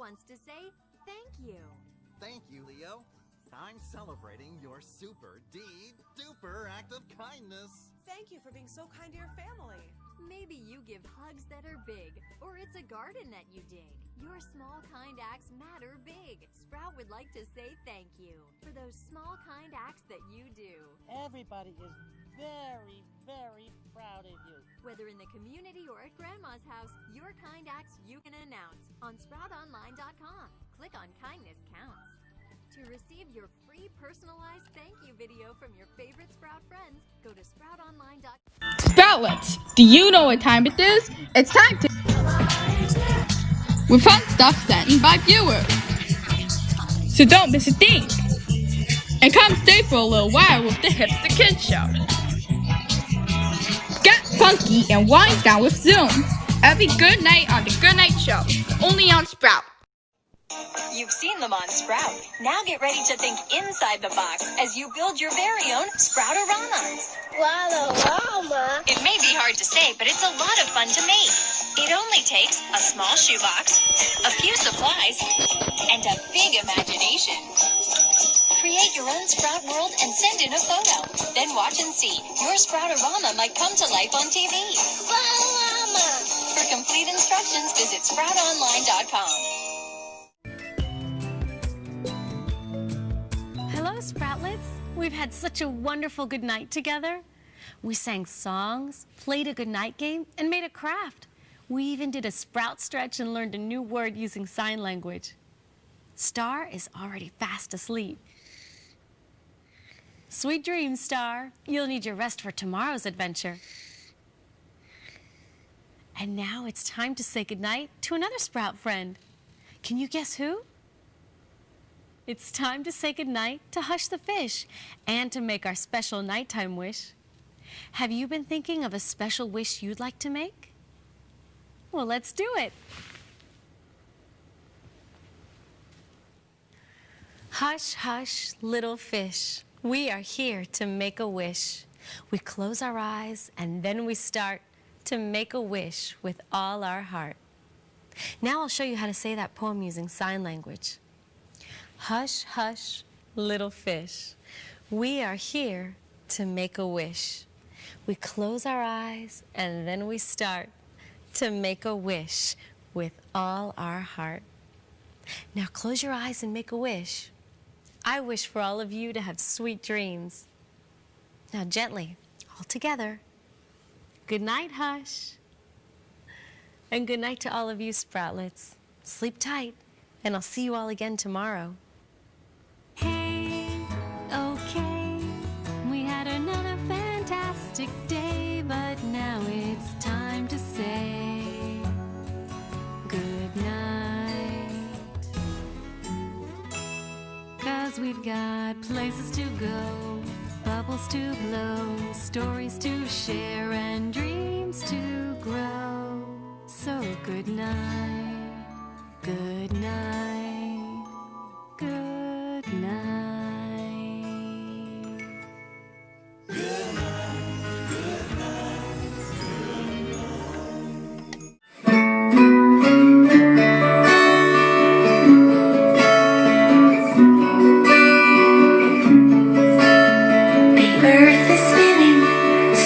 wants to say thank you. Thank you, Leo. I'm celebrating your super-duper act of kindness. Thank you for being so kind to your family. Maybe you give hugs that are big, or it's a garden that you dig. Your small, kind acts matter big. Sprout would like to say thank you for those small, kind acts that you do. Everybody is very, very proud of you. Whether in the community or at Grandma's house, your kind acts you can announce on SproutOnline.com. Click on Kindness Counts. To receive your free personalized thank you video from your favorite Sprout friends, go to SproutOnline.com. Sproutlets, do you know what time it is? It's time to... with fun stuff sent in by viewers. So don't miss a thing. And come stay for a little while with the Hipster Kids Show. Get funky and wind down with Zoom. Every good night on the Good Night Show. Only on Sprout. You've seen them on Sprout. Now get ready to think inside the box as you build your very own Sproutorama. Sproutorama? It may be hard to say, but it's a lot of fun to make. It only takes a small shoebox, a few supplies, and a big imagination. Create your own Sprout world and send in a photo. Then watch and see. Your Sproutorama might come to life on TV. Sproutorama! For complete instructions, visit SproutOnline.com. Hello, Sproutlets. We've had such a wonderful good night together. We sang songs, played a good night game, and made a craft. We even did a Sprout stretch and learned a new word using sign language. Star is already fast asleep. Sweet dreams, Star. You'll need your rest for tomorrow's adventure. And now it's time to say goodnight to another Sprout friend. Can you guess who? It's time to say goodnight to Hush the Fish and to make our special nighttime wish. Have you been thinking of a special wish you'd like to make? Well, let's do it. Hush, hush, little fish. We are here to make a wish. We close our eyes and then we start to make a wish with all our heart. Now I'll show you how to say that poem using sign language. Hush, hush, little fish. We are here to make a wish. We close our eyes and then we start to make a wish with all our heart. Now close your eyes and make a wish. I wish for all of you to have sweet dreams. Now gently, all together. Good night, Hush. And good night to all of you Sproutlets. Sleep tight, and I'll see you all again tomorrow. Hey, okay, we had another fantastic day, but now it's time to say good night. 'Cause we've got places to go, bubbles to blow, stories to share, and dreams to grow. So good night, good night, good night.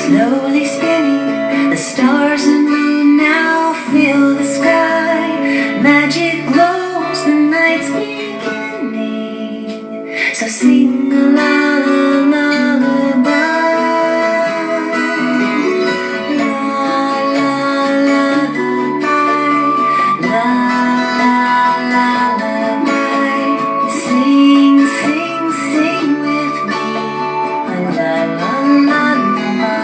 Slowly spinning, the stars and moon now fill the sky. Magic glows, the night's beginning. So sing a lullaby. La la lullaby, la la lullaby. Sing, sing, sing with me. La la lullaby.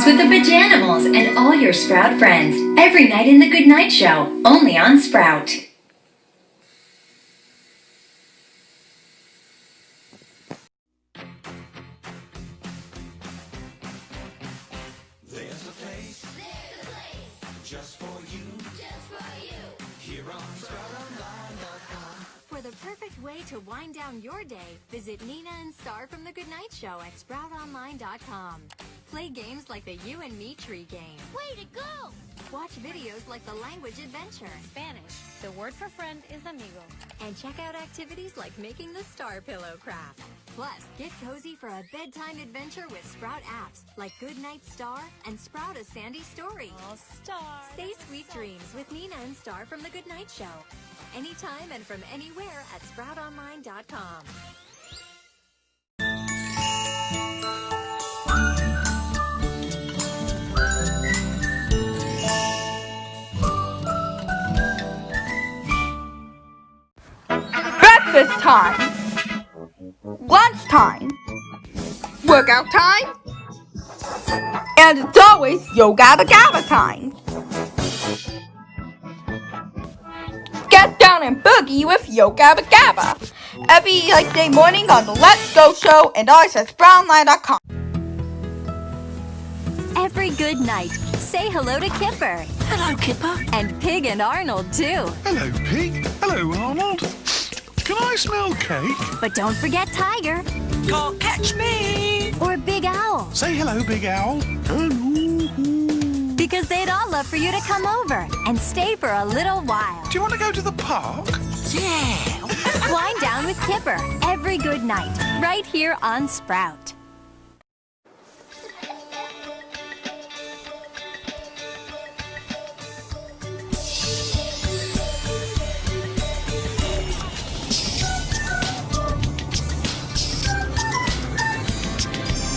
Games with the Pajanimals and all your Sprout friends every night in the Good Night Show, only on Sprout. There's a place just for you. Here on SproutOnline.com. For the perfect way to wind down your day, visit Nina and Star from The Goodnight Show at SproutOnline.com. Play games like the You and Me Tree game. Way to go! Watch videos like the Language Adventure. Spanish. The word for friend is amigo. And check out activities like making the Star Pillow craft. Plus, get cozy for a bedtime adventure with Sprout apps like Goodnight Star and Sprout a Sandy Story. Oh, Star. Say sweet dreams with Nina and Star from The Goodnight Show. Anytime and from anywhere at SproutOnline.com. Breakfast time. Lunch time. Workout time. And it's always Yo Gabba Gabba time. Get down and boogie with Yo Gabba Gabba every day morning on the Let's Go Show and always at SproutOnline.com. Every good night, say hello to Kipper. Hello, Kipper. And Pig and Arnold, too. Hello, Pig. Hello, Arnold. Can I smell cake? But don't forget Tiger. Can't catch me. Or Big Owl. Say hello, Big Owl. Hello. Because they'd all love for you to come over and stay for a little while. Do you want to go to the park? Yeah. Wind down with Kipper every good night, right here on Sprout.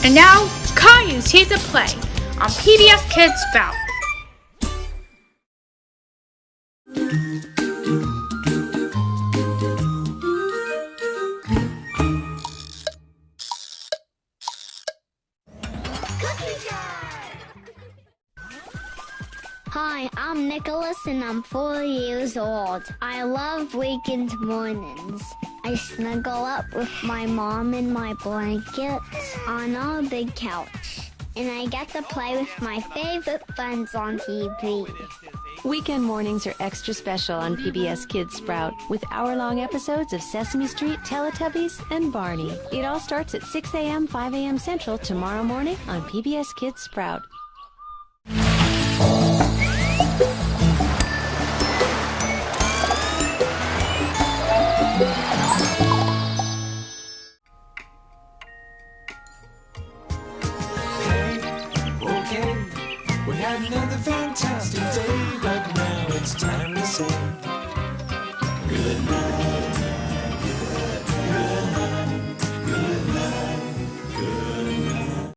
And now, Caillou's Here to Play on PBS Kids Sprout. Hi, I'm Nicholas and I'm 4 years old. I love weekend mornings. I snuggle up with my mom in my blanket on our big couch. And I get to play with my favorite friends on TV. Weekend mornings are extra special on PBS Kids Sprout with hour-long episodes of Sesame Street, Teletubbies, and Barney. It all starts at 6 a.m., 5 a.m. Central tomorrow morning on PBS Kids Sprout.